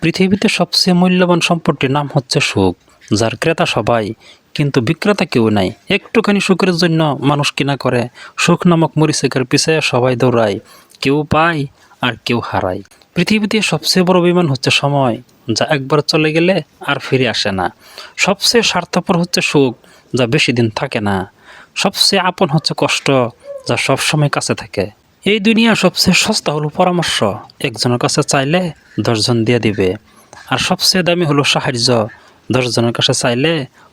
পৃথিবীতে সবচেয়ে মূল্যবান সম্পত্তির নাম হচ্ছে সুখ, যার ক্রেতা সবাই কিন্তু বিক্রেতা কেউ নাই। একটুখানি সুখের জন্য মানুষ কিনা করে, সুখ নামক মরিচিকার পিছে সবাই দৌড়ায়, কেউ পায় আর কেউ হারায়। পৃথিবীতে সবচেয়ে বড় বিমান হচ্ছে সময়, যা একবার চলে গেলে আর ফিরে আসে না। সবচেয়ে স্বার্থপর হচ্ছে সুখ, যা বেশি দিন থাকে না। সবচেয়ে আপন হচ্ছে কষ্ট, যা সবসময় কাছে থাকে। এই দুনিয়া সবচেয়ে সস্তা হলো পরামর্শ, একজনের কাছে চাইলে 10 জন দিয়ে দিবে। আর সবচেয়ে দামি হলো সাহায্য, 10 জনের কাছে চাইলে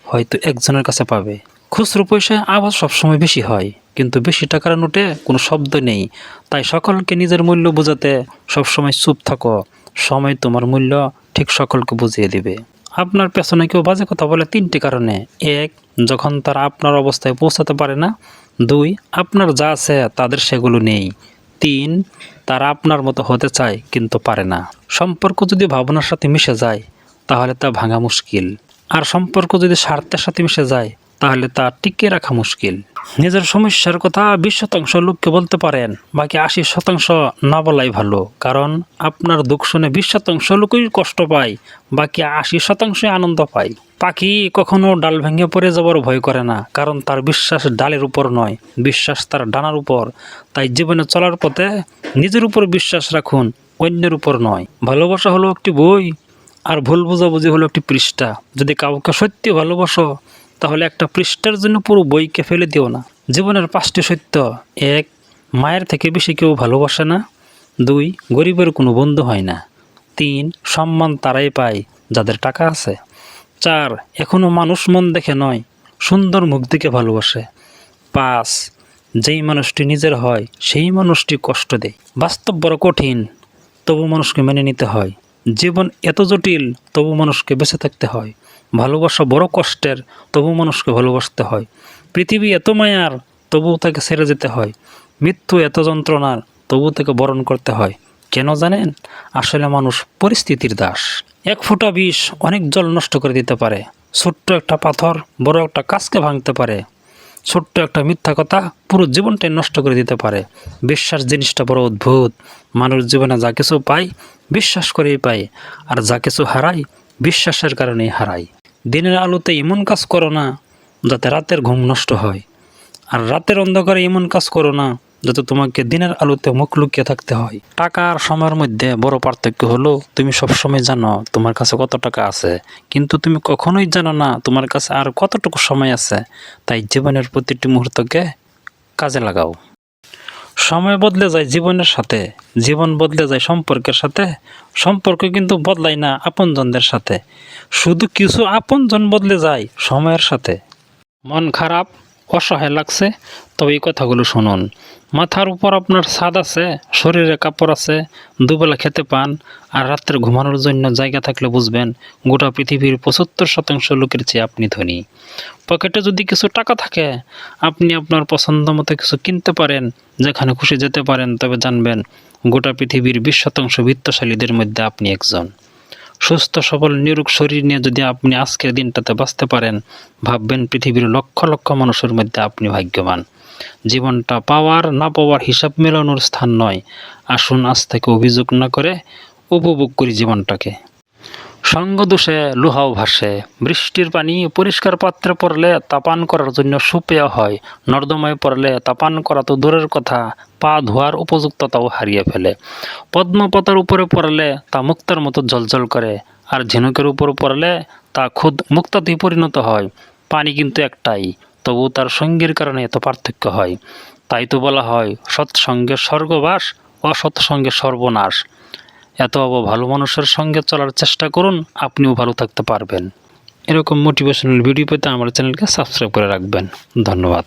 হয়তো একজনের কাছে পাবে। খুচরো পয়সায় আওয়াজ সবসময় বেশি হয়, কিন্তু বেশি টাকার নোটে কোনো শব্দ নেই। তাই সকলকে নিজের মূল্য বোঝাতে সবসময় চুপ থাকো, সময় তোমার মূল্য ঠিক সকলকে বুঝিয়ে দিবে। আপনার পেছনে কেউ বাজে কথা বলে 3টি কারণে: 1, যখন তারা আপনার অবস্থায় পৌঁছাতে পারে না; 2, আপনার যা আছে তাদের সেগুলো নেই; 3, তারা আপনার মতো হতে চায় কিন্তু পারে না। সম্পর্ক যদি ভাবনার সাথে মিশে যায় তাহলে তা ভাঙা মুশকিল, আর সম্পর্ক যদি স্বার্থের সাথে মিশে যায় তাহলে তা টিকিয়ে রাখা মুশকিল। নিজের সমস্যার কথা 20% লোককে বলতে পারেন, বাকি 80% না বলাই ভালো। কারণ আপনার দুঃখ শুনে 20% লোকই কষ্ট পায়, বাকি 80% আনন্দ পায়। পাখি কখনো ডাল ভেঙে পড়ে যাবার ভয় করে না, কারণ তার বিশ্বাস ডালের উপর নয়, বিশ্বাস তার ডানার উপর। তাই জীবনে চলার পথে নিজের উপর বিশ্বাস রাখুন, অন্যের উপর নয়। ভালোবাসা হলো একটি বই, আর ভুল বোঝাবুঝি হলো একটি পৃষ্ঠা। যদি কাউকে সত্যি ভালোবাসো তাহলে একটা পৃষ্ঠার জন্য পুরো বইকে ফেলে দিও না। জীবনের 5টি সত্য: 1, মায়ের থেকে বেশি কেউ ভালোবাসে না; 2, গরিবের কোনো বন্ধু হয় না; 3, সম্মান তারাই পায় যাদের টাকা আছে; 4, এখনও মানুষ মন দেখে নয়, সুন্দর মুখ দিকে ভালোবাসে; 5, যেই মানুষটি নিজের হয় সেই মানুষটি কষ্ট দেয়। বাস্তব বড় কঠিন, তবু মানুষকে মেনে নিতে হয়। জীবন এত জটিল, তবু মানুষকে বেঁচে থাকতে হয়। ভালোবাসা বড় কষ্টের, তবু মানুষকে ভালোবাসতে হয়। পৃথিবী এত মায়ার, তবুও তাকে ছেড়ে যেতে হয়। মৃত্যু এত যন্ত্রণার, তবু তাকে বরণ করতে হয়। কেন জানেন? আসলে মানুষ পরিস্থিতির দাস। 1 ফোঁটা বিষ অনেক জল নষ্ট করে দিতে পারে। ছোট্ট একটা পাথর বড় একটা কাজকে ভাঙতে পারে। ছোট্ট একটা মিথ্যা কথা পুরো জীবনটাই নষ্ট করে দিতে পারে। বিশ্বাস জিনিসটা বড় অদ্ভুত। মানুষ জীবনে যা কিছু পায় বিশ্বাস করেই পায়, আর যা কিছু হারায় বিশ্বাসের কারণেই হারায়। দিনের আলোতে এমন কাজ করো না যাতে রাতের ঘুম নষ্ট হয়, আর রাতের অন্ধকারে এমন কাজ করো না যাতে তোমাকে দিনের আলোতে মুখ লুকিয়ে থাকতে হয়। টাকা আর সময়ের মধ্যে বড় পার্থক্য হলো, তুমি সবসময় জানো তোমার কাছে কত টাকা আছে, কিন্তু তুমি কখনোই জানো না তোমার কাছে আর কতটুকু সময় আছে। তাই জীবনের প্রতিটি মুহূর্তকে কাজে লাগাও। সময় বদলে যায় জীবনের সাথে, জীবন বদলে যায় সম্পর্কের সাথে। সম্পর্ক কিন্তু বদলায় না আপনজনদের সাথে, শুধু কিছু আপনজন বদলে যায় সময়ের সাথে। মন খারাপ, অসহায় লাগছে, তবে এই কথাগুলো শুনুন। মাথার উপর আপনার ছাদ আছে, শরীরে কাপড় আছে, দুবেলা খেতে পান, আর রাত্রে ঘুমানোর জন্য জায়গা থাকলে বুঝবেন গোটা পৃথিবীর 75% লোকের চেয়ে আপনি ধনী। পকেটে যদি কিছু টাকা থাকে, আপনি আপনার পছন্দ মতো কিছু কিনতে পারেন, যেখানে খুশি যেতে পারেন, তবে জানবেন গোটা পৃথিবীর 20% বিত্তশালীদের মধ্যে আপনি একজন। সুস্থ সবল নিরোগ শরীর নিয়ে যদি আপনি আজকের দিনটাতে বাঁচতে পারেন, ভাববেন পৃথিবীর লক্ষ লক্ষ মানুষের মধ্যে আপনি ভাগ্যবান। জীবনটা পাওয়ার না পাওয়ার হিসাব মেলানোর স্থান নয়। আসুন আজ থেকে অভিযোগ না করে উপভোগ করি জীবনটাকে। সঙ্গ দোষে লোহাও ভাসে, বৃষ্টির পানি পরিষ্কার পাত্রে পড়লে তা পান করার জন্য সুপেয় হয়, নর্দমায় পড়লে তা পান করা তো দূরের কথা, পা ধোয়ার উপযুক্ততাও হারিয়ে ফেলে। পদ্মপাতার উপরে পড়লে তা মুক্তার মতো জ্বলজ্বল করে, আর ঝিনুকের উপর পড়লে তা খুদ মুক্তাতেই পরিণত হয়। পানি কিন্তু একটাই, তবু তার সঙ্গীর কারণে এত পার্থক্য হয়। তাই তো বলা হয়, সৎসঙ্গে স্বর্গবাস, অসৎসঙ্গে সর্বনাশ। এত ভালো মানুষের সঙ্গে চলার চেষ্টা করুন, আপনিও ভালো থাকতে পারবেন। এরকম মোটিভেশনাল ভিডিও পেতে আমার চ্যানেলকে সাবস্ক্রাইব করে রাখবেন। ধন্যবাদ।